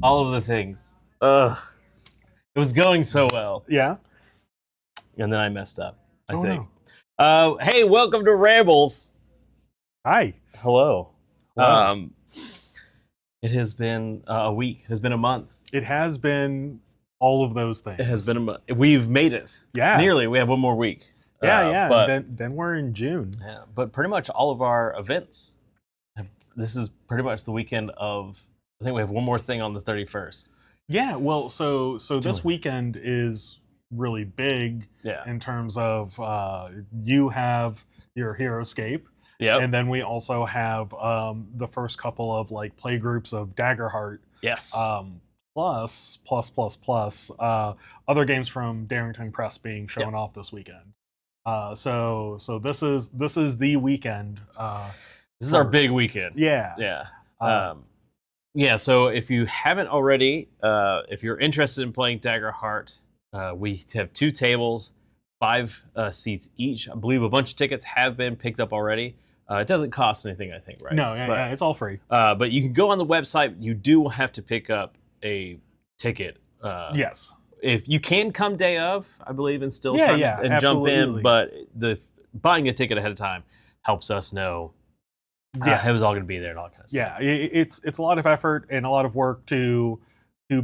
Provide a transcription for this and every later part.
All of the things. Ugh. It was going so well. Yeah. And then I messed up, I Oh, think. No. Hey, welcome to Rambles. Hi. Hello. Hello. It has been a week. It has been a month. It has been all of those things. It has been a month. We've made it. Yeah. Nearly. We have one more week. Yeah. But, then we're in June. Yeah, but pretty much all of our events. This is pretty much the weekend of. I think we have one more thing on the 31st. Yeah. Well, so this weekend is really big. Yeah. In terms of you have your Heroescape. Yeah. And then we also have the first couple of like play groups of Daggerheart. Yes. Plus other games from Darrington Press being shown off this weekend. So this is the weekend. This is our big weekend. Yeah. Yeah. Yeah. So if you haven't already, if you're interested in playing Daggerheart, we have 2 tables, 5 seats each. I believe a bunch of tickets have been picked up already. It doesn't cost anything, I think, right? No, yeah, it's all free. But you can go on the website. You do have to pick up a ticket. Yes. If you can come day of, I believe, and still absolutely. jump in. But buying a ticket ahead of time helps us know who's all going to be there and all that kind of stuff. Yeah, it's a lot of effort and a lot of work to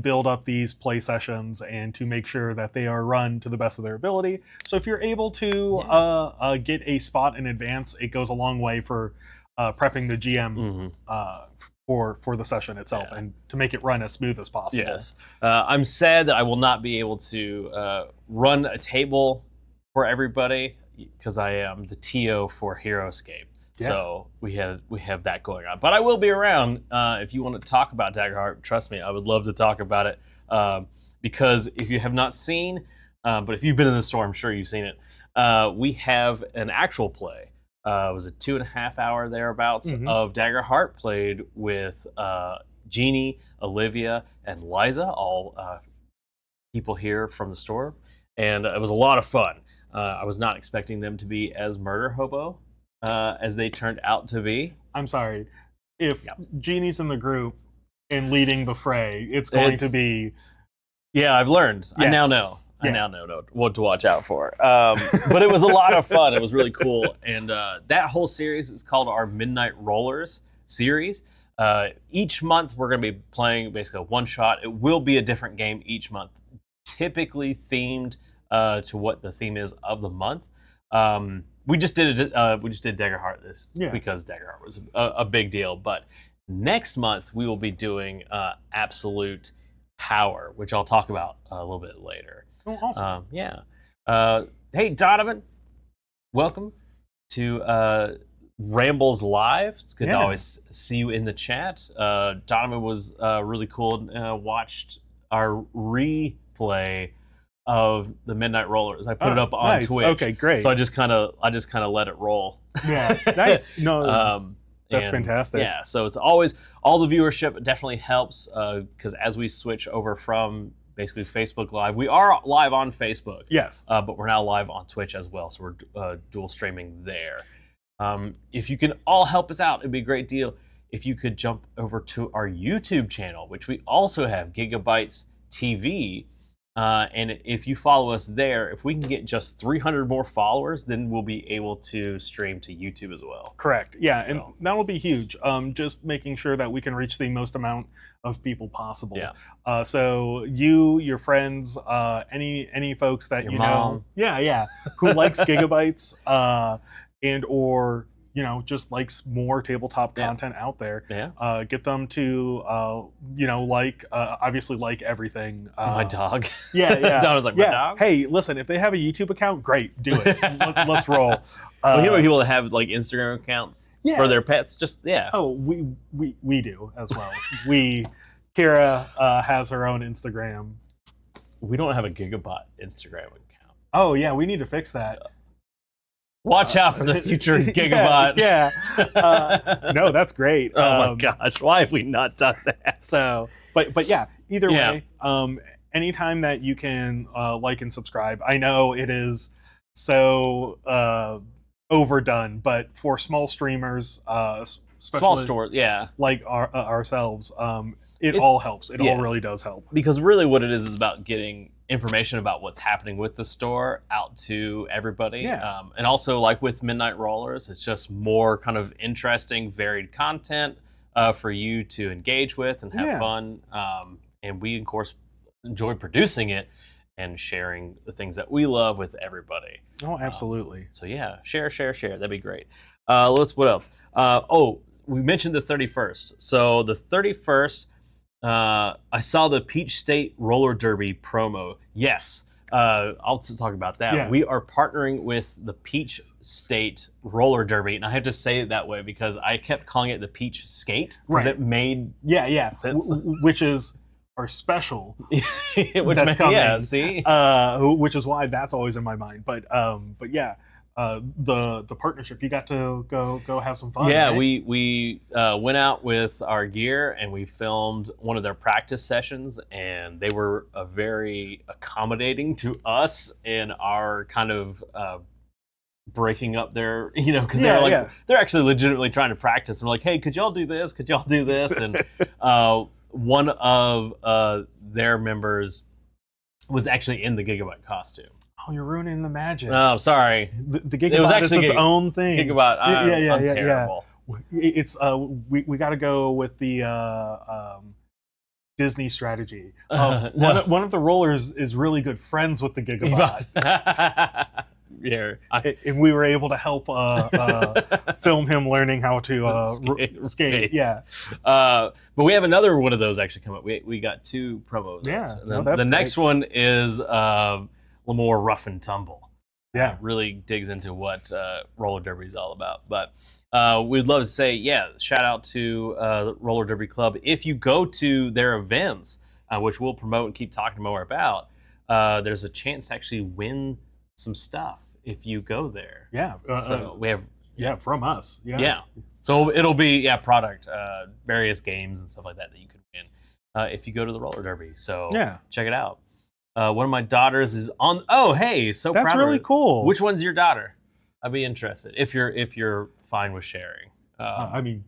build up these play sessions and to make sure that they are run to the best of their ability. So if you're able to get a spot in advance, it goes a long way for prepping the GM for the session itself and to make it run as smooth as possible. Yes. I'm sad that I will not be able to run a table for everybody because I am the TO for Heroescape. Yeah. So we have that going on. But I will be around if you want to talk about Daggerheart. Trust me, I would love to talk about it. Because if you have not seen, but if you've been in the store, I'm sure you've seen it. We have an actual play. It was a 2.5 hour thereabouts of Daggerheart played with Jeannie, Olivia, and Liza, all people here from the store. And it was a lot of fun. I was not expecting them to be as murder hobo as they turned out to be. I'm sorry. If Jeannie's in the group and leading the fray, it's going to be... Yeah, I've learned. Yeah. I now know. Yeah. I now know what to watch out for. But it was a lot of fun. It was really cool. And that whole series is called our Midnight Rollers series. Each month, we're going to be playing basically a one-shot. It will be a different game each month, typically themed to what the theme is of the month. We just did Daggerheart because Daggerheart was a big deal. But next month we will be doing Absolute Power, which I'll talk about a little bit later. Oh, awesome. Hey, Donovan, welcome to Rambles Live. It's good to always see you in the chat. Donovan was really cool and watched our replay of the Midnight Rollers. I put it up on Twitch. Okay, great. So I just kind of let it roll. Yeah, nice. No, that's fantastic. Yeah, so it's always all the viewership definitely helps because as we switch over from basically Facebook Live, we are live on Facebook. Yes, but we're now live on Twitch as well. So we're dual streaming there. If you can all help us out, it'd be a great deal. If you could jump over to our YouTube channel, which we also have, Gigabytes TV. And if you follow us there, if we can get just 300 more followers, then we'll be able to stream to YouTube as well. Correct. Yeah, so. And that will be huge. Just making sure that we can reach the most amount of people possible. Yeah. So you, your friends, any folks that your you mom. know, who likes Gigabytes, and or just likes more tabletop content out there. Yeah. Get them to, obviously like everything. My dog. Yeah. Don was like, my dog? Hey, listen, if they have a YouTube account, great, do it. Let's roll. Well, you know people that have like Instagram accounts for their pets? Just, Oh, we do as well. Kira has her own Instagram. We don't have a Gigabot Instagram account. Oh, yeah, we need to fix that. Watch out for the future Gigabot. No, that's great. Oh my gosh, why have we not done that? So, but yeah, either way, anytime that you can like and subscribe. I know it is so overdone, but for small streamers, especially Small store, yeah. like ourselves, it It's- all helps. It yeah. all really does help. Because really what it is about getting information about what's happening with the store out to everybody. Yeah. And also, like with Midnight Rollers, it's just more kind of interesting, varied content for you to engage with and have fun. And we, of course, enjoy producing it and sharing the things that we love with everybody. Oh, absolutely. So yeah, share. That'd be great. What else? We mentioned the 31st. So the 31st, I saw the Peach State Roller Derby promo. Yes, I'll talk about that. Yeah. We are partnering with the Peach State Roller Derby, and I have to say it that way because I kept calling it the Peach Skate because it made sense. Which is our special. That's coming. Yeah, see, which is why that's always in my mind. But yeah. The partnership, you got to go have some fun. Yeah, right? we went out with our gear and we filmed one of their practice sessions, and they were very accommodating to us in our kind of breaking up their, because they're actually legitimately trying to practice. And we're like, hey, could y'all do this? Could y'all do this? And one of their members was actually in the Gigabyte costume. Oh, you're ruining the magic. Oh, sorry. The Gigabyte was actually is its own thing. Gigabyte, I'm terrible. It's we got to go with the Disney strategy. One of the rollers is really good friends with the Gigabyte. Yeah, and we were able to help film him learning how to skate. Yeah, but we have another one of those actually come up. We got 2 promos. Yeah, and the next one is a little more rough and tumble. Yeah, really digs into what roller derby is all about. But we'd love to say, shout out to the Roller Derby Club. If you go to their events, which we'll promote and keep talking more about, there's a chance to actually win some stuff if you go there. Yeah. So we have from us. Yeah. So it'll be product, various games and stuff like that you could win if you go to the roller derby. So check it out. One of my daughters is on. Oh, hey, so that's proud really of cool. Which one's your daughter? I'd be interested if you're fine with sharing. I mean,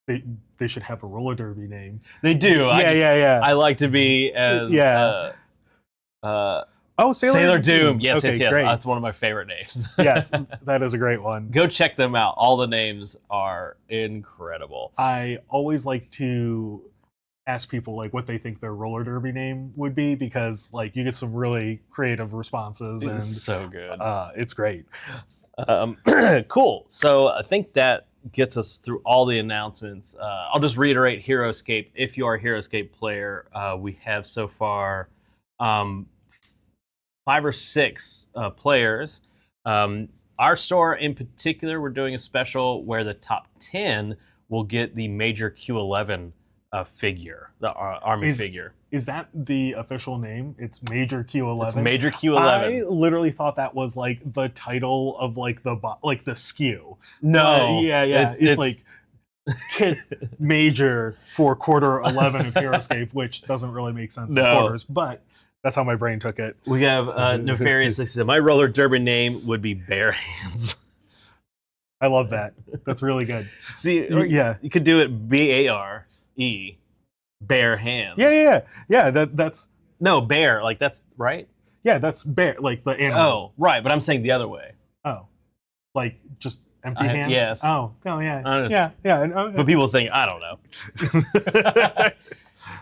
they should have a roller derby name. They do. Yeah. I like to be as Sailor Doom. Yes. Great. That's one of my favorite names. Yes, that is a great one. Go check them out. All the names are incredible. I always like to ask people like what they think their roller derby name would be because like you get some really creative responses. And it's so good. It's great. Cool. So I think that gets us through all the announcements. I'll just reiterate HeroScape. If you are a HeroScape player, we have so far 5 or 6 players. Our store in particular, we're doing a special where the top 10 will get the Major Q11 figure, the army figure. Is that the official name? It's Major Q11. It's Major Q11. I literally thought that was like the title of like the SKU. No, it's like Kit Major for quarter 11 of HeroScape, which doesn't really make sense in quarters, but that's how my brain took it. We have Nefarious. Said my roller derby name would be Bare Hands. I love that. That's really good. See, you could do it BARE, Bare Hands. Yeah. That's no bear. Like that's right. Yeah, that's bear. Like the animal. Oh, right. But I'm saying the other way. Oh, like just empty hands. Yes. Oh, yeah. Yeah. But people think I don't know.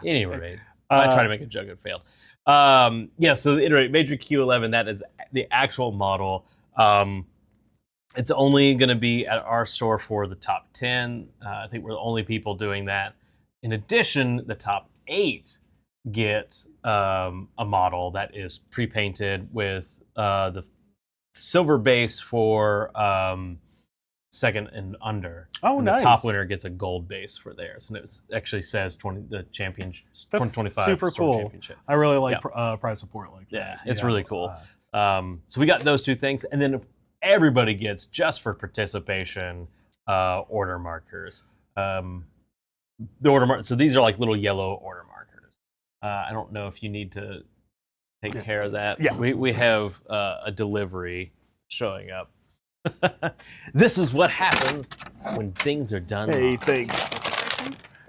Any rate, I tried to make a joke and failed. So iterate Major Q11. That is the actual model. It's only going to be at our store for the top 10. I think we're the only people doing that. In addition, the top 8 get a model that is pre-painted with the silver base for second and under. Oh, and nice. The top winner gets a gold base for theirs, and it actually says the championship 2025 super store cool. championship. I really like prize support like that. Yeah, it's really cool. So we got those 2 things, and then everybody gets, just for participation, order markers. So these are like little yellow order markers. I don't know if you need to take care of that. Yeah. We have a delivery showing up. This is what happens when things are done Hey, wrong. thanks.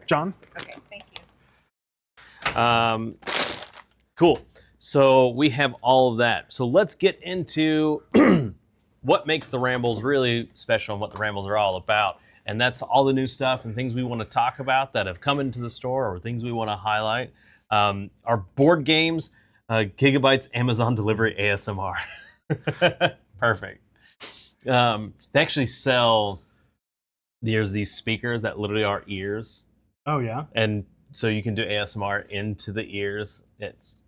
John? Okay, thank you. Cool. So we have all of that. So let's get into what makes the Rambles really special and what the Rambles are all about. And that's all the new stuff and things we want to talk about that have come into the store or things we want to highlight. Our board games, Gigabytes Amazon delivery ASMR. Perfect. They actually sell, there's these speakers that literally are ears. Oh, yeah? And so you can do ASMR into the ears. It's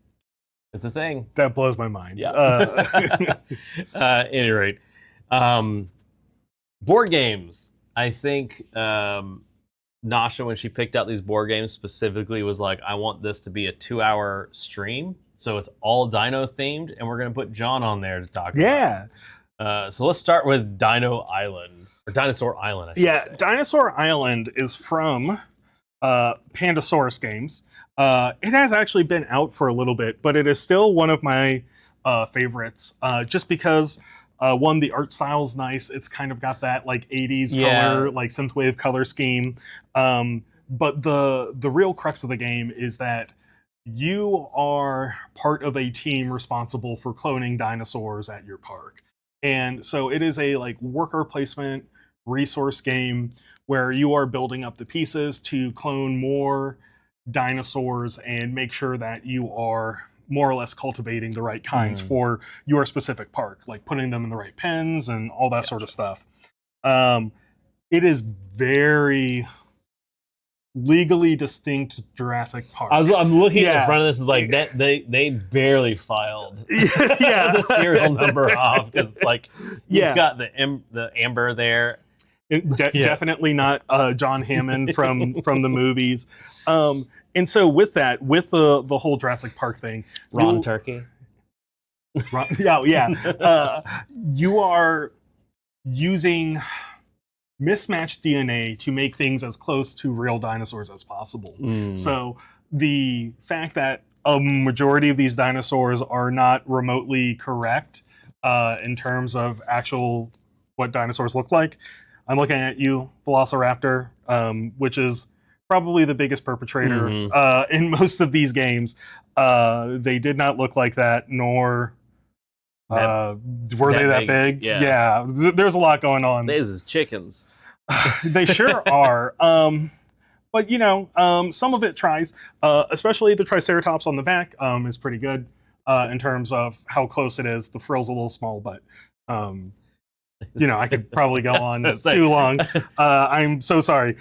a thing. That blows my mind. Yeah. At any rate, board games. I think Nasha, when she picked out these board games specifically, was like, I want this to be a 2-hour stream. So it's all dino themed, and we're going to put John on there to talk Yeah. about it. So let's start with Dino Island, or Dinosaur Island, I should say. Dinosaur Island is from Pandasaurus Games. It has actually been out for a little bit, but it is still one of my favorites, just because one, the art style is nice. It's kind of got that like 80s color, like synthwave color scheme. But the real crux of the game is that you are part of a team responsible for cloning dinosaurs at your park. And so it is a like worker placement resource game where you are building up the pieces to clone more dinosaurs and make sure that you are more or less cultivating the right kinds for your specific park, like putting them in the right pens and all that sort of stuff. It is very legally distinct Jurassic Park. I'm looking at the front of this, is like that they barely filed the serial number off, because like you've got the amber there. Definitely not John Hammond from the movies. And so with that, with the whole Jurassic Park thing, Ron Turkey. You are using mismatched DNA to make things as close to real dinosaurs as possible. So the fact that a majority of these dinosaurs are not remotely correct in terms of actual what dinosaurs look like. I'm looking at you, Velociraptor, which is probably the biggest perpetrator in most of these games. They did not look like that, nor were they that big. Yeah, there's a lot going on. These is chickens. They sure are. But you know, some of it tries, especially the Triceratops on the back is pretty good in terms of how close it is. The frill's a little small, but you know, I could probably go on too long. I'm so sorry.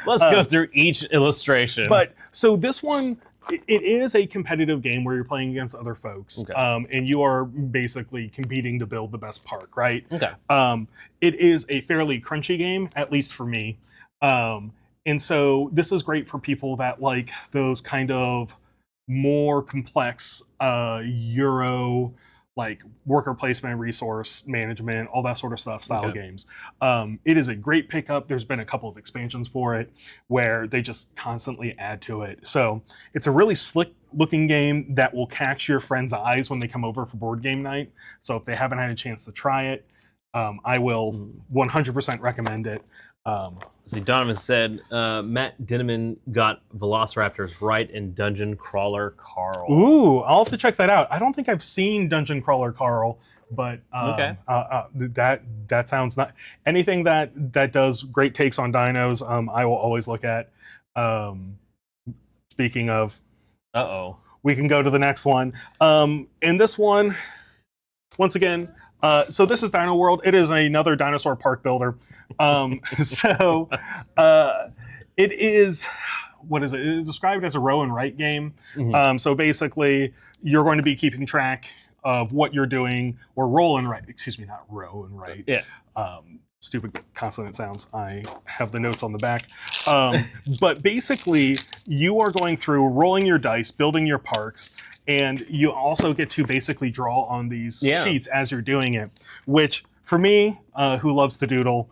Let's go through each illustration. But so this one, it is a competitive game where you're playing against other folks, and you are basically competing to build the best park, right? Okay. It is a fairly crunchy game, at least for me. And so this is great for people that like those kind of more complex Euro, like worker placement, resource management, all that sort of stuff style games. It is a great pickup. There's been a couple of expansions for it where they just constantly add to it. So it's a really slick looking game that will catch your friends' eyes when they come over for board game night. So if they haven't had a chance to try it, I will 100% recommend it. See, Donovan said Matt Dinneman got Velociraptors right in Dungeon Crawler Carl. Ooh, I'll have to check that out. I don't think I've seen Dungeon Crawler Carl, but that sounds not anything that does great takes on dinos. I will always look at. Speaking of, we can go to the next one. In this one, once again. So this is Dino World. It is another dinosaur park builder. It is, what is it? It is described as a row and write game. So basically, you're going to be keeping track of what you're doing, or roll and write. Excuse me, not row and write. Yeah. Stupid consonant sounds. I have the notes on the back. But basically, you are going through rolling your dice, building your parks, and you also get to basically draw on these sheets as you're doing it, which for me, who loves to doodle,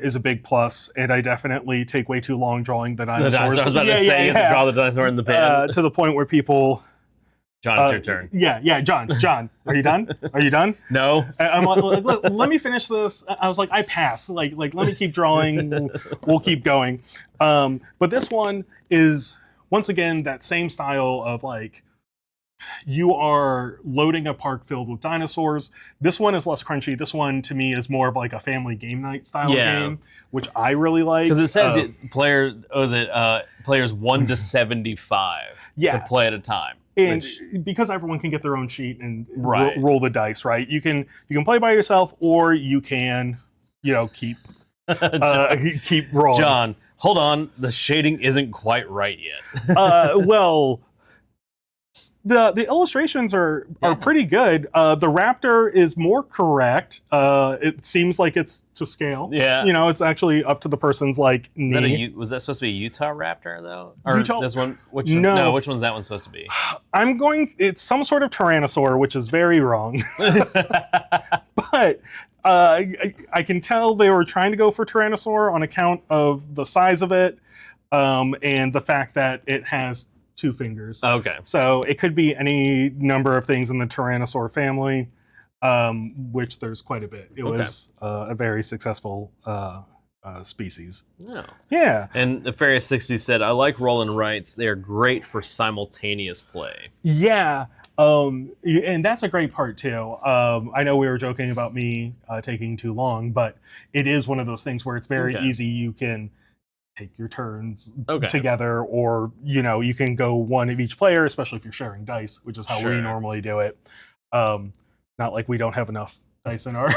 is a big plus. And I definitely take way too long drawing the dinosaurs. I was about to say, you have to draw the dinosaur in the pen. To the point where people John, it's your turn. Yeah, John, are you done? Are you done? No. I'm like, let me finish this. I was like, I pass. Like, let me keep drawing. We'll keep going. But this one is once again that same style of like, you are loading a park filled with dinosaurs. This one is less crunchy. This one to me is more of like a family game night style game, which I really like. Because it says players 1 to 75 to play at a time. And because everyone can get their own sheet and roll the dice, right? You can play by yourself, or you can, keep rolling. John, hold on. The shading isn't quite right yet. Well, the illustrations are pretty good. The raptor is more correct. It seems like it's to scale. Yeah. It's actually up to the person's knee. Was that supposed to be a Utah raptor though? Or Utah? This one? No. Which one's that one supposed to be? It's some sort of tyrannosaur, which is very wrong. But I can tell they were trying to go for tyrannosaur on account of the size of it, and the fact that it has 2 fingers. Okay. So it could be any number of things in the tyrannosaur family, which there's quite a bit. It was a very successful species. No. Yeah. And Nefarious 60 said, I like roll and writes. They are great for simultaneous play. Yeah. And that's a great part too. I know we were joking about me taking too long, but it is one of those things where it's very easy. You can take your turns together, or you can go one of each player, especially if you're sharing dice, which is how we normally do it. Not like we don't have enough dice in our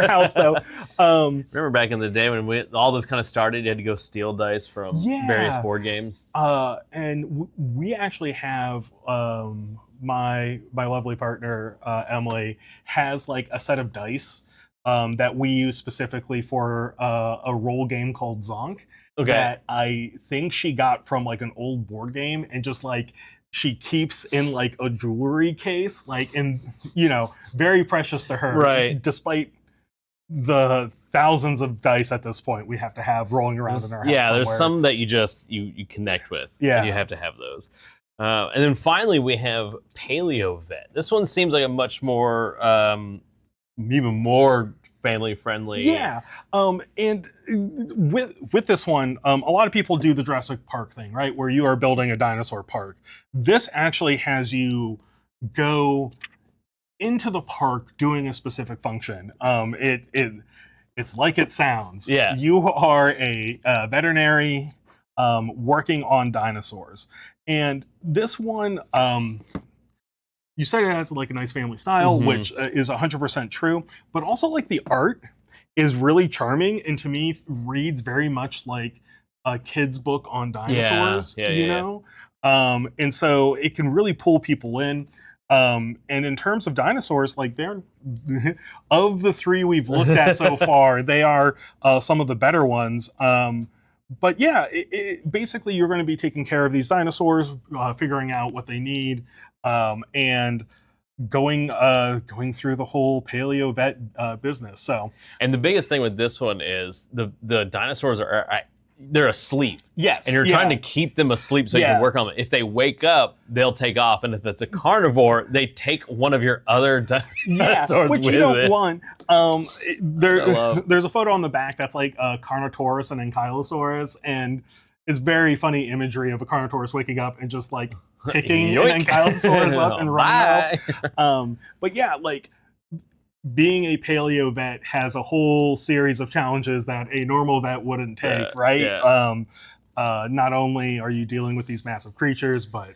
house though. Remember back in the day when all this kind of started, you had to go steal dice from various board games. And we actually have my lovely partner Emily has like a set of dice that we use specifically for a role game called Zonk. That I think she got from like an old board game, and just like she keeps in like a jewelry case, and very precious to her. Right. Despite the thousands of dice at this point we have to have rolling around in our house. Yeah, there's some that you connect with. Yeah. And you have to have those. And then finally we have Paleo Vet. This one seems like a much more even more family friendly. Yeah. And with this one, a lot of people do the Jurassic Park thing, right? Where you are building a dinosaur park. This actually has you go into the park doing a specific function. It's like it sounds. Yeah. You are a veterinary working on dinosaurs. And this one, you said it has like a nice family style, which is 100% true, but also like the art is really charming, and to me reads very much like a kid's book on dinosaurs, and so it can really pull people in. And in terms of dinosaurs, like they're of the 3 we've looked at so far, they are some of the better ones. But yeah, basically you're going to be taking care of these dinosaurs, figuring out what they need, and going through the whole paleo vet business. So, and the biggest thing with this one is the dinosaurs they're asleep. Yes. And you're trying to keep them asleep so you can work on them. If they wake up, they'll take off. And if it's a carnivore, they take one of your other dinosaurs which with you don't it. want. There's a photo on the back that's like a Carnotaurus and Ankylosaurus, and it's very funny imagery of a Carnotaurus waking up and just like picking an Ankylosaurus up and running off. But yeah, like being a paleo vet has a whole series of challenges that a normal vet wouldn't take, right? Yeah. Not only are you dealing with these massive creatures, but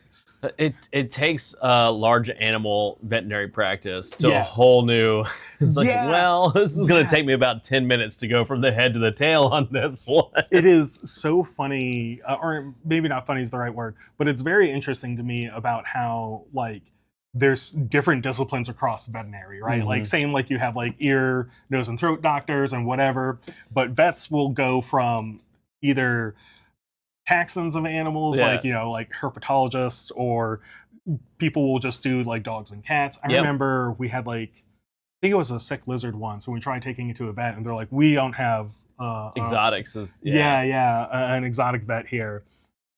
it takes large animal veterinary practice to a whole new. It's like, well, this is going to take me about 10 minutes to go from the head to the tail on this one. It is so funny, or maybe not funny is the right word, but it's very interesting to me about how like there's different disciplines across veterinary, right? Like same like you have like ear, nose, and throat doctors and whatever, but vets will go from either taxons of animals, like like herpetologists, or people will just do like dogs and cats. I remember we had like, I think it was a sick lizard once, and we tried taking it to a vet, and they're like, we don't have exotics. An exotic vet here.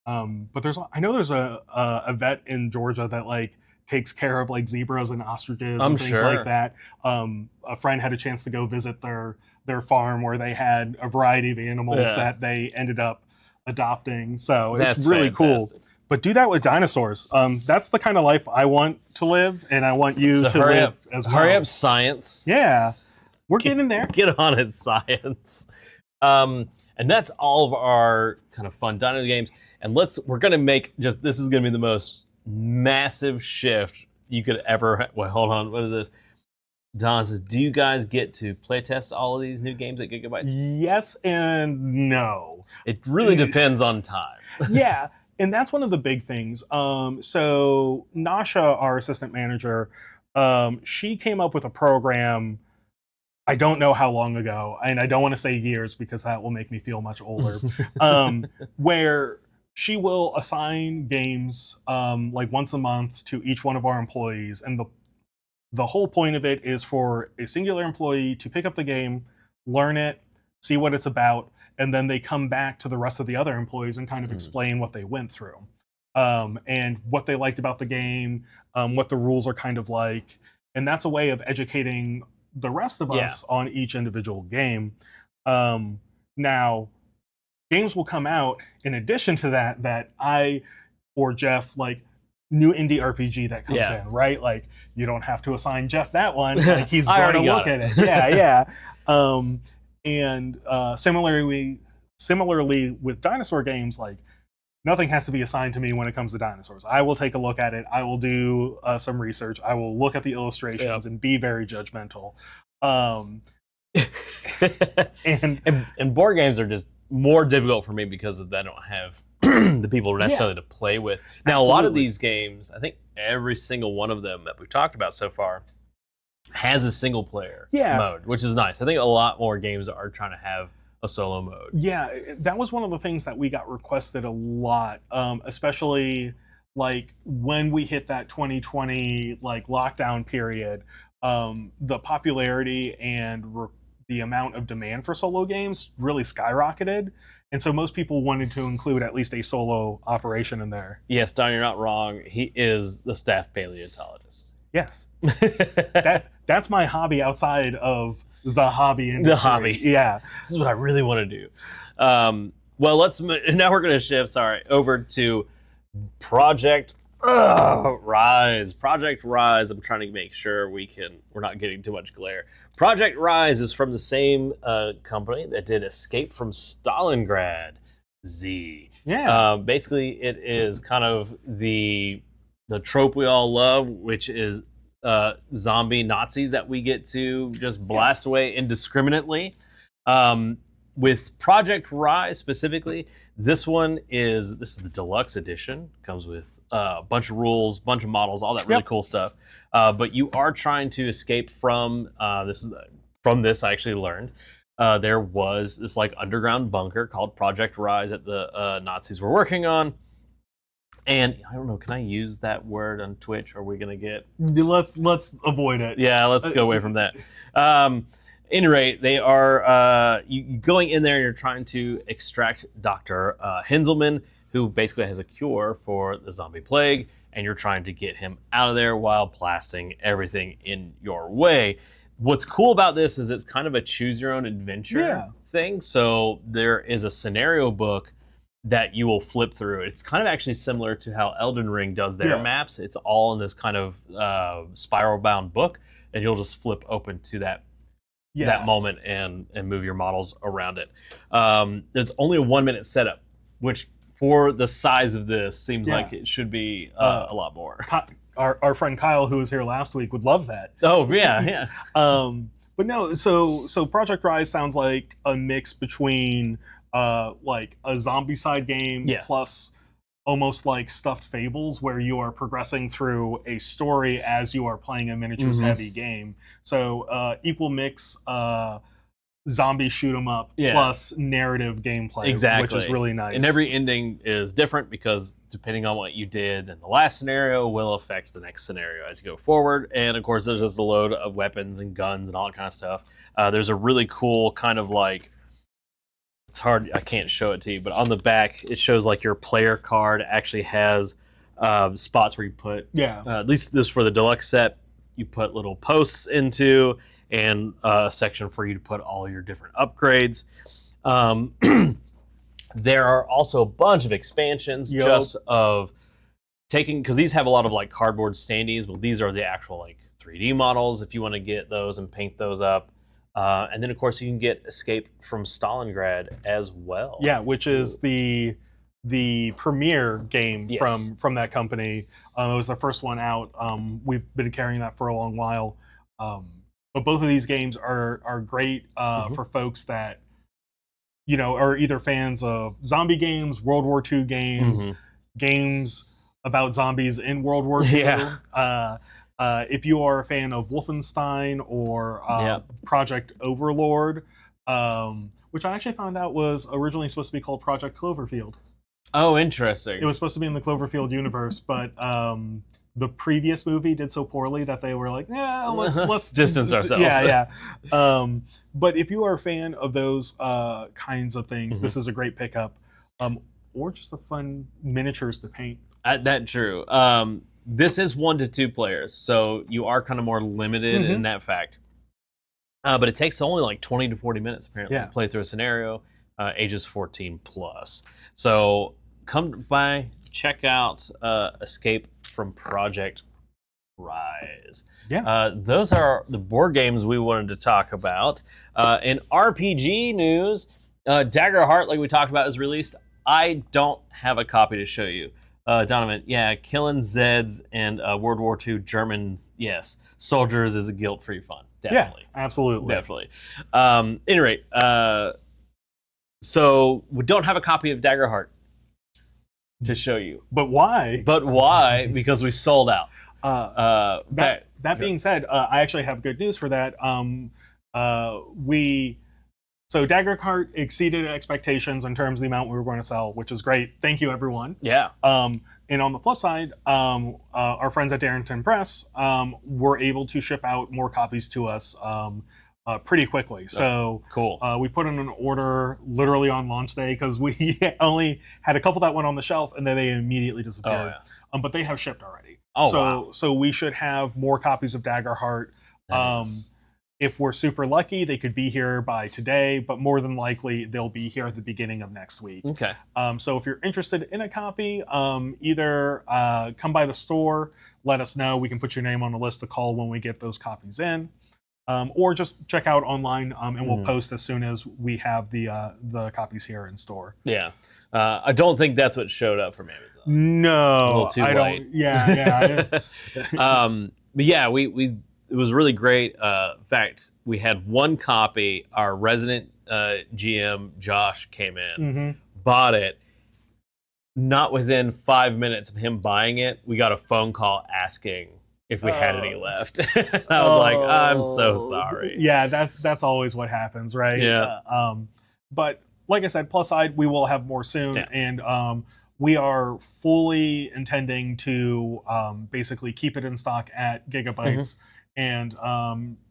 But I know there's a vet in Georgia that like takes care of like zebras and ostriches I'm and things sure. like that. A friend had a chance to go visit their farm where they had a variety of animals that they ended up adopting. So That's it's really fantastic. cool. But do that with dinosaurs. That's the kind of life I want to live, and I want you So to live as well. Hurry up, science. Yeah, we're getting there. Get on it, science. And that's all of our kind of fun dino games. And we're gonna make this is gonna be the most massive shift you could ever. Wait, hold on. What is this? Don says, "Do you guys get to playtest all of these new games at Gigabytes?" Yes and no. It really depends on time. Yeah, and that's one of the big things. So Nasha, our assistant manager, she came up with a program. I don't know how long ago, and I don't want to say years because that will make me feel much older. Where she will assign games like once a month to each one of our employees, and the whole point of it is for a singular employee to pick up the game, learn it, see what it's about, and then they come back to the rest of the other employees and kind of explain what they went through, and what they liked about the game, what the rules are kind of like, and that's a way of educating the rest of us on each individual game. Now, games will come out in addition to that I or Jeff like. New indie RPG that comes in, right? Like you don't have to assign Jeff that one. Like he's going to look at it. Yeah. And similarly with dinosaur games, like nothing has to be assigned to me when it comes to dinosaurs. I will take a look at it. I will do some research. I will look at the illustrations and be very judgmental. And board games are just more difficult for me because they don't have the people necessarily to play with. Now, a lot of these games, I think every single one of them that we've talked about so far has a single player mode, which is nice. I think a lot more games are trying to have a solo mode. Yeah, that was one of the things that we got requested a lot, especially like when we hit that 2020 like lockdown period. The popularity and the amount of demand for solo games really skyrocketed. And so most people wanted to include at least a solo operation in there. Yes, Don, you're not wrong. He is the staff paleontologist. Yes. That's my hobby outside of the hobby industry. The hobby. Yeah. This is what I really want to do. Well, now we're going to shift, over to Projekt Rise. Projekt Rise. I'm trying to make sure we're not getting too much glare. Projekt Rise is from the same company that did Escape from Stalingrad, Z. Yeah. Basically, it is kind of the trope we all love, which is zombie Nazis that we get to just blast away indiscriminately. With Projekt Rise specifically, this is the deluxe edition. Comes with a bunch of rules, bunch of models, all that really cool stuff. But you are trying to escape from this. I actually learned there was this like underground bunker called Projekt Rise that the Nazis were working on. And I don't know, can I use that word on Twitch? Or are we gonna get? Let's avoid it. Yeah, let's go away from that. Any rate, they are going in there and you're trying to extract Dr. Hinzelman, who basically has a cure for the zombie plague, and you're trying to get him out of there while blasting everything in your way. What's cool about this is it's kind of a choose your own adventure thing. So there is a scenario book that you will flip through. It's kind of actually similar to how Elden Ring does their maps. It's all in this kind of spiral bound book, and you'll just flip open to that moment and move your models around it. There's only a 1 minute setup, which for the size of this seems like it should be a lot more. Our friend Kyle, who was here last week, would love that. Oh yeah. But no, so Projekt Rise sounds like a mix between like a zombie side game plus almost like stuffed fables, where you are progressing through a story as you are playing a miniatures heavy game. So equal mix zombie shoot 'em up plus narrative gameplay, which is really nice. And every ending is different because depending on what you did in the last scenario will affect the next scenario as you go forward. And of course, there's just a load of weapons and guns and all that kind of stuff. There's a really cool kind of like, it's hard, I can't show it to you, but on the back it shows like your player card actually has spots where you put, Yeah. at least this for the deluxe set, you put little posts into, and a section for you to put all your different upgrades. There are also a bunch of expansions just of taking, because these have a lot of like cardboard standees. Well, these are the actual like 3D models if you want to get those and paint those up. And then of course you can get Escape from Stalingrad as well. Yeah, which is the premier game from that company. It was the first one out. We've been carrying that for a long while. But both of these games are great for folks that are either fans of zombie games, World War II games, games about zombies in World War II. Yeah. If you are a fan of Wolfenstein or Project Overlord, which I actually found out was originally supposed to be called Project Cloverfield. Oh, interesting. It was supposed to be in the Cloverfield universe, but the previous movie did so poorly that they were like, yeah, let's distance ourselves. Yeah. But if you are a fan of those kinds of things, this is a great pickup. Or just the fun miniatures to paint. That's true. This is 1 to 2 players, so you are kind of more limited in that fact. But it takes only like 20 to 40 minutes apparently to play through a scenario, ages 14 plus. So come by, check out Escape from Projekt Riese. Yeah. Those are the board games we wanted to talk about. In RPG news, Dagger Heart, like we talked about, is released. I don't have a copy to show you. Donovan, killing Zeds and World War II Germans, yes. Soldiers is a guilt-free fun. Definitely. Yeah, absolutely. Definitely. Any rate, so we don't have a copy of Dagger Heart to show you. But why? Because we sold out. That being said, I actually have good news for that. So Dagger Heart exceeded expectations in terms of the amount we were going to sell, which is great. Thank you, everyone. Yeah. And on the plus side, our friends at Darrington Press were able to ship out more copies to us pretty quickly. So cool. We put in an order literally on launch day because we only had a couple that went on the shelf and then they immediately disappeared. Oh, yeah. But they have shipped already. Oh, wow. So we should have more copies of Dagger Heart. If we're super lucky, they could be here by today, but more than likely, they'll be here at the beginning of next week. Okay. So if you're interested in a copy, either come by the store, let us know. We can put your name on the list to call when we get those copies in. Or just check out online, and we'll post as soon as we have the copies here in store. Yeah. I don't think that's what showed up from Amazon. No. A little too late. Yeah. But yeah, it was really great. In fact, we had one copy. Our resident GM, Josh, came in, bought it. Not within 5 minutes of him buying it, we got a phone call asking if we had any left. I was like, I'm so sorry. Yeah, that's always what happens, right? Yeah. But like I said, plus side, we will have more soon. Yeah. And we are fully intending to basically keep it in stock at Gigabytes. And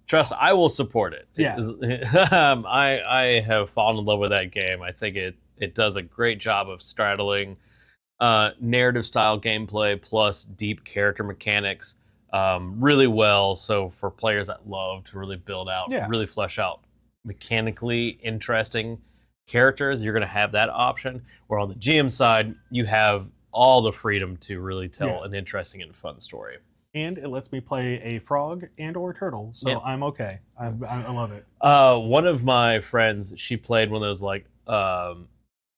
trust, I will support it. Yeah. I have fallen in love with that game. I think it does a great job of straddling narrative style gameplay plus deep character mechanics really well. So for players that love to really build out, really flesh out mechanically interesting characters, you're going to have that option. Where on the GM side, you have all the freedom to really tell an interesting and fun story. And it lets me play a frog and or turtle, so I'm okay. I love it. One of my friends, she played one of those like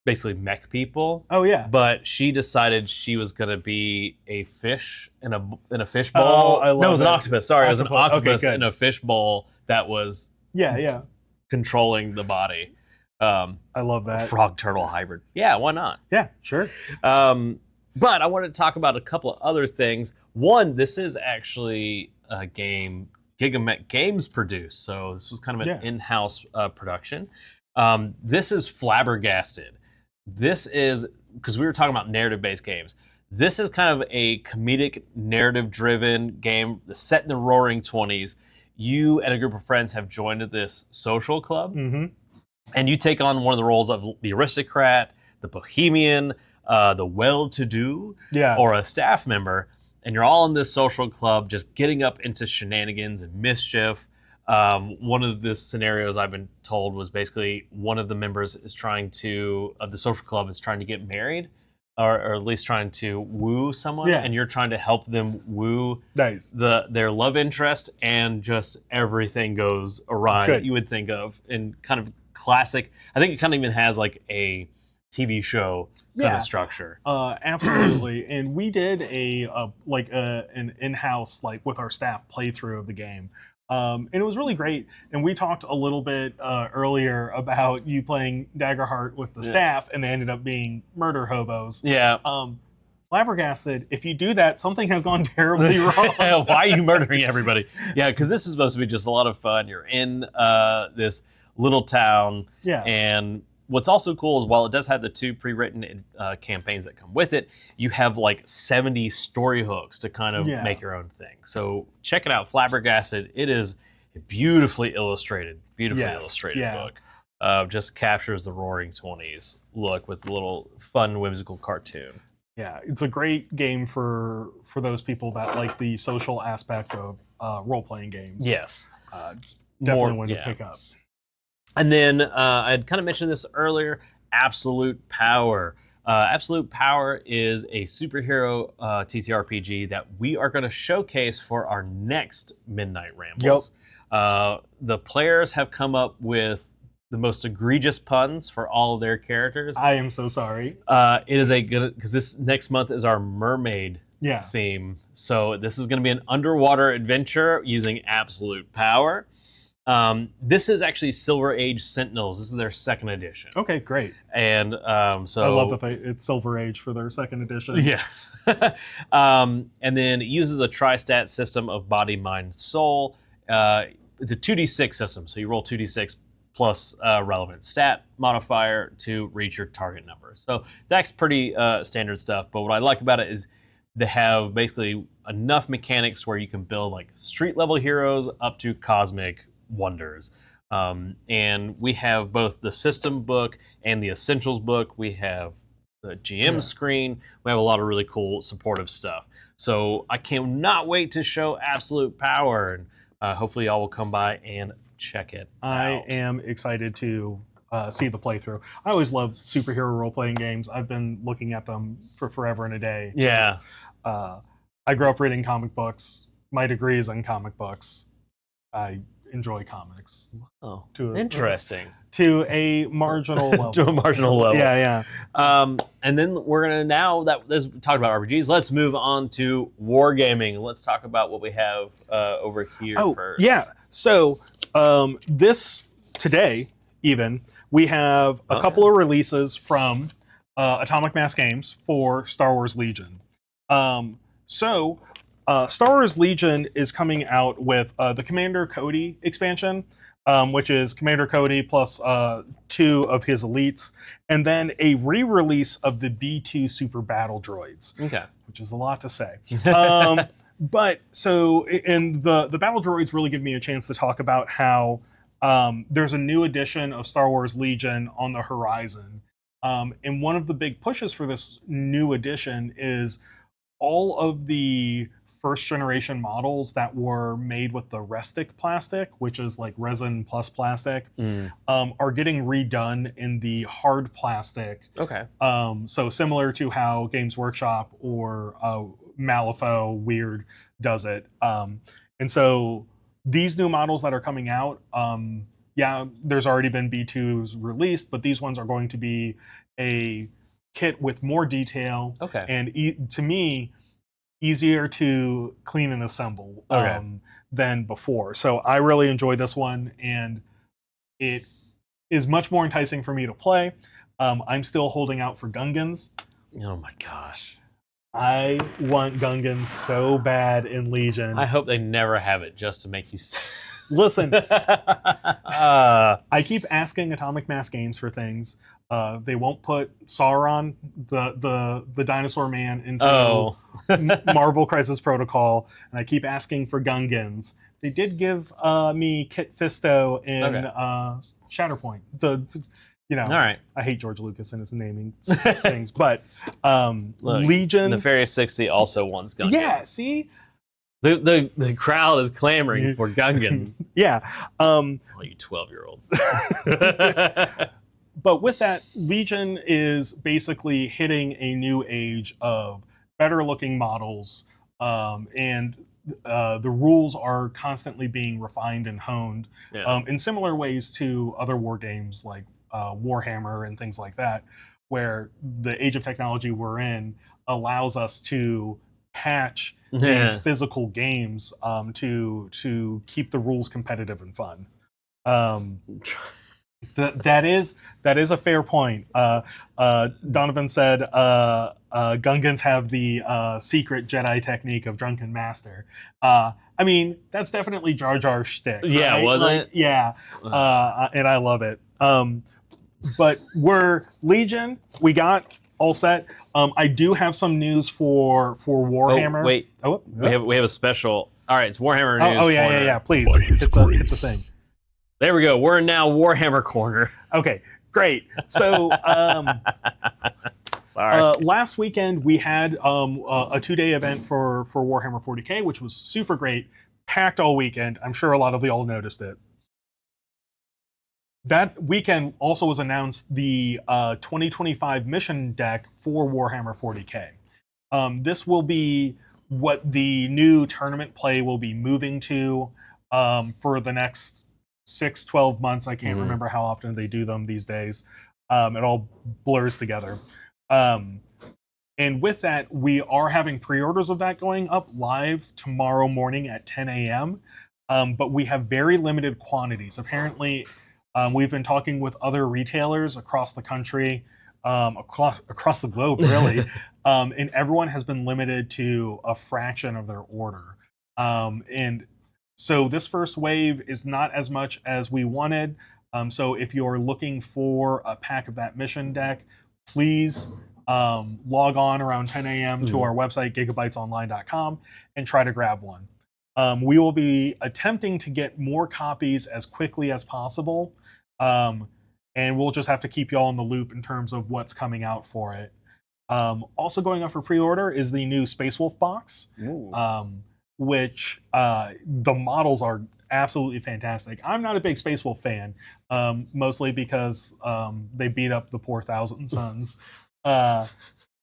basically mech people. Oh yeah. But she decided she was gonna be a fish in a fish bowl. I love no, it was that. an octopus. Sorry, it was an octopus in a fish bowl that was controlling the body. I love that. Frog turtle hybrid. Yeah, why not? Yeah, sure. But I wanted to talk about a couple of other things. One, this is actually a game Gigamet Games produced, so this was kind of an in-house production. This is Flabbergasted. This is, because we were talking about narrative-based games, this is kind of a comedic, narrative-driven game set in the Roaring 20s. You and a group of friends have joined this social club, and you take on one of the roles of the aristocrat, the bohemian, the well-to-do, Yeah. or a staff member, and you're all in this social club just getting up into shenanigans and mischief. One of the scenarios I've been told was basically one of the members of the social club is trying to get married, or at least trying to woo someone, Yeah. and you're trying to help them woo Nice. their love interest, and just everything goes awry that you would think of in kind of classic. I think it kind of even has like a TV show kind of structure. Absolutely. And we did an in-house, like, with our staff playthrough of the game. And it was really great. And we talked a little bit earlier about you playing Daggerheart with the staff, and they ended up being murder hobos. Yeah. Flabbergasted, if you do that, something has gone terribly wrong. Why are you murdering everybody? Yeah, because this is supposed to be just a lot of fun. You're in this little town. Yeah. And what's also cool is while it does have the 2 pre-written campaigns that come with it, you have like 70 story hooks to kind of make your own thing. So check it out, Flabbergasted. It is a beautifully illustrated book. Just captures the Roaring 20s look with a little fun, whimsical cartoon. Yeah, it's a great game for those people that like the social aspect of role-playing games. Yes. Definitely one to pick up. And then I had kind of mentioned this earlier, Absolute Power. Absolute Power is a superhero TTRPG that we are going to showcase for our next Midnight Rambles. The players have come up with the most egregious puns for all of their characters. I am so sorry. It is because this next month is our mermaid theme. So this is going to be an underwater adventure using Absolute Power. This is actually Silver Age Sentinels. This is their 2nd edition. Okay, great. And so I love that it's Silver Age for their 2nd edition. Yeah. And then it uses a tri-stat system of body, mind, soul. It's a 2d6 system, so you roll 2d6 plus relevant stat modifier to reach your target number. So that's pretty standard stuff. But what I like about it is they have basically enough mechanics where you can build like street level heroes up to cosmic wonders. And we have both the system book and the essentials book. We have the GM screen. We have a lot of really cool supportive stuff. So I cannot wait to show Absolute Power, and hopefully y'all will come by and check it out. I am excited to see the playthrough. I always love superhero role-playing games. I've been looking at them for forever and a day. Yeah. I grew up reading comic books. My degree is in comic books. I enjoy comics. Oh, interesting. To a marginal level. To a marginal level. Yeah. And then we're going to, now that we talked about RPGs, let's move on to wargaming. Let's talk about what we have over here first. Yeah. So today, even, we have a couple of releases from Atomic Mass Games for Star Wars Legion. Star Wars Legion is coming out with the Commander Cody expansion, which is Commander Cody plus 2 of his elites, and then a re-release of the B2 Super Battle Droids. Okay. Which is a lot to say. But the Battle Droids really give me a chance to talk about how there's a new edition of Star Wars Legion on the horizon. And one of the big pushes for this new edition is all of the first generation models that were made with the Restic plastic, which is like resin plus plastic, are getting redone in the hard plastic. Okay. So similar to how Games Workshop or Malifaux Weird does it. And so these new models that are coming out, there's already been B2s released, but these ones are going to be a kit with more detail. Okay. And to me, easier to clean and assemble than before. So I really enjoy this one, and it is much more enticing for me to play. I'm still holding out for Gungans. Oh my gosh. I want Gungans so bad in Legion. I hope they never have it just to make you Listen, I keep asking Atomic Mass Games for things. They won't put Sauron, the dinosaur man, into Marvel Crisis Protocol, and I keep asking for Gungans. They did give me Kit Fisto in Shatterpoint. All right. I hate George Lucas and his naming things, but Look, Legion. Nefarious 60 also wants Gungans. Yeah, see? The crowd is clamoring for Gungans. Yeah. Oh, you 12-year-olds. But with that, Legion is basically hitting a new age of better looking models, and the rules are constantly being refined and honed in similar ways to other war games like Warhammer and things like that, where the age of technology we're in allows us to patch these physical games to keep the rules competitive and fun. That is a fair point. Donovan said Gungans have the secret Jedi technique of Drunken Master. I mean, that's definitely Jar Jar's shtick. Yeah, right? wasn't it? Yeah, and I love it. But we're Legion. We got all set. I do have some news for Warhammer. Oh, wait. Oh, we have a special. All right, it's Warhammer news. Oh, yeah, corner. yeah. Please hit the thing. There we go. We're now Warhammer corner. Okay, great. So, sorry. Last weekend we had a 2-day event for Warhammer 40K, which was super great, packed all weekend. I'm sure a lot of y'all noticed it. That weekend also was announced the 2025 mission deck for Warhammer 40K. This will be what the new tournament play will be moving to for the next 6-12 months. I can't remember how often they do them these days. It all blurs together. And with that, we are having pre-orders of that going up live tomorrow morning at 10 a.m. But we have very limited quantities. Apparently, we've been talking with other retailers across the country, across the globe, really, and everyone has been limited to a fraction of their order. And so this first wave is not as much as we wanted. So if you're looking for a pack of that mission deck, please log on around 10 a.m. to our website, gigabytesonline.com, and try to grab one. We will be attempting to get more copies as quickly as possible, and we'll just have to keep you all in the loop in terms of what's coming out for it. Also going up for pre-order is the new Space Wolf box. Which the models are absolutely fantastic. I'm not a big Space Wolf fan, mostly because they beat up the poor Thousand Sons,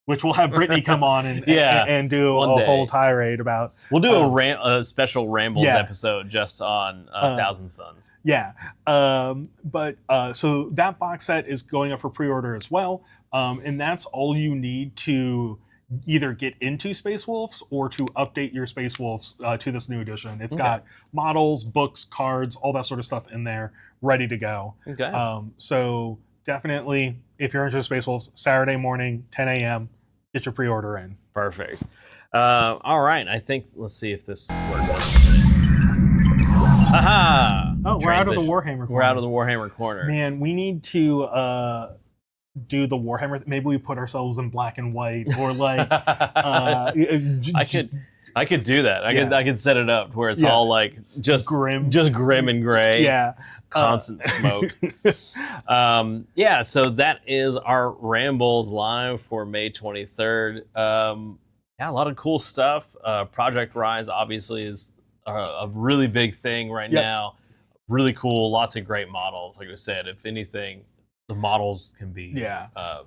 which we'll have Brittany come on and do a whole tirade about. We'll do a special Rambles episode just on Thousand Sons. Yeah, but so that box set is going up for pre-order as well, and that's all you need to either get into Space Wolves or to update your Space Wolves to this new edition. It's got models, books, cards, all that sort of stuff in there, ready to go. Okay. So definitely, if you're interested in Space Wolves, Saturday morning, 10 a.m., get your pre-order in. Perfect. All right. I think, let's see if this works. Aha! Oh, we're out of the Warhammer corner. We're out of the Warhammer corner. Man, we need to do the Warhammer. Maybe we put ourselves in black and white, or like I could do that. I could set it up where it's all like just grim and gray. Yeah. Constant smoke. So that is our Rambles live for May 23rd. A lot of cool stuff. Projekt Riese obviously is a really big thing right now. Really cool. Lots of great models. Like I said, if anything, the models can be a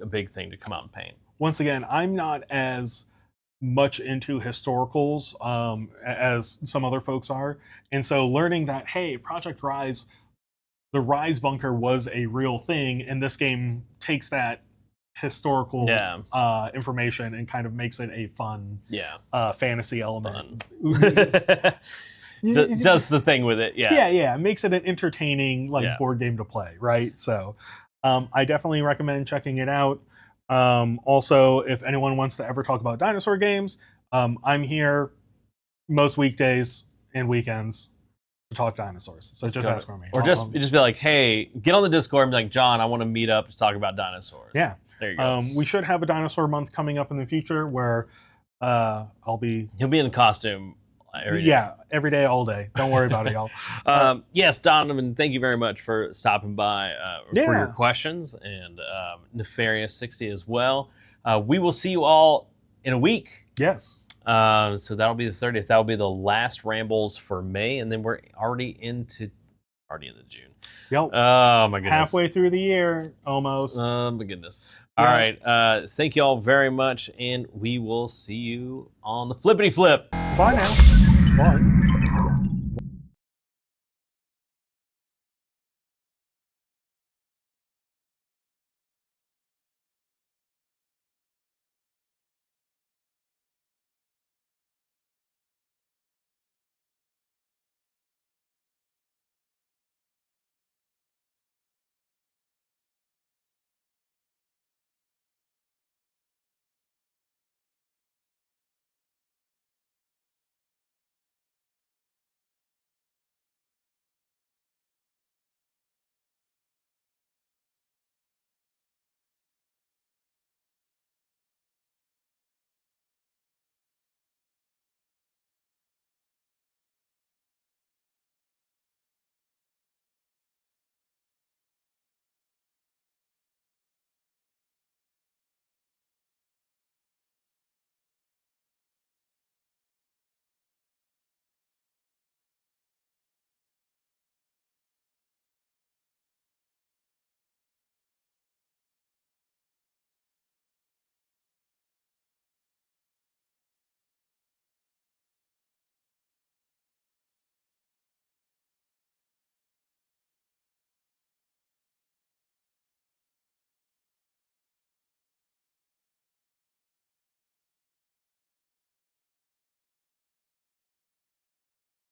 big thing to come out and paint. Once again, I'm not as much into historicals as some other folks are, and so learning that, hey, Projekt Riese, the Riese bunker was a real thing, and this game takes that historical information and kind of makes it a fun fantasy element. Does the thing with it, it makes it an entertaining board game to play, right? So I definitely recommend checking it out. Also, if anyone wants to ever talk about dinosaur games, I'm here most weekdays and weekends to talk dinosaurs. So just ask for me. Or just be like, hey, get on the Discord and be like, John, I want to meet up to talk about dinosaurs. Yeah. There you go. We should have a dinosaur month coming up in the future where He'll be in costume every day. Yeah, every day, all day. Don't worry about it, y'all. Yes, Donovan, thank you very much for stopping by for your Yeah. questions, and Nefarious60 as well. We will see you all in a week. Yes. So that'll be the 30th. That'll be the last Rambles for May, and then we're already into June. Yep. Oh my goodness. Halfway through the year, almost. Oh my goodness. All right. Thank you all very much, and we will see you on the flippity flip. Bye now. Bye.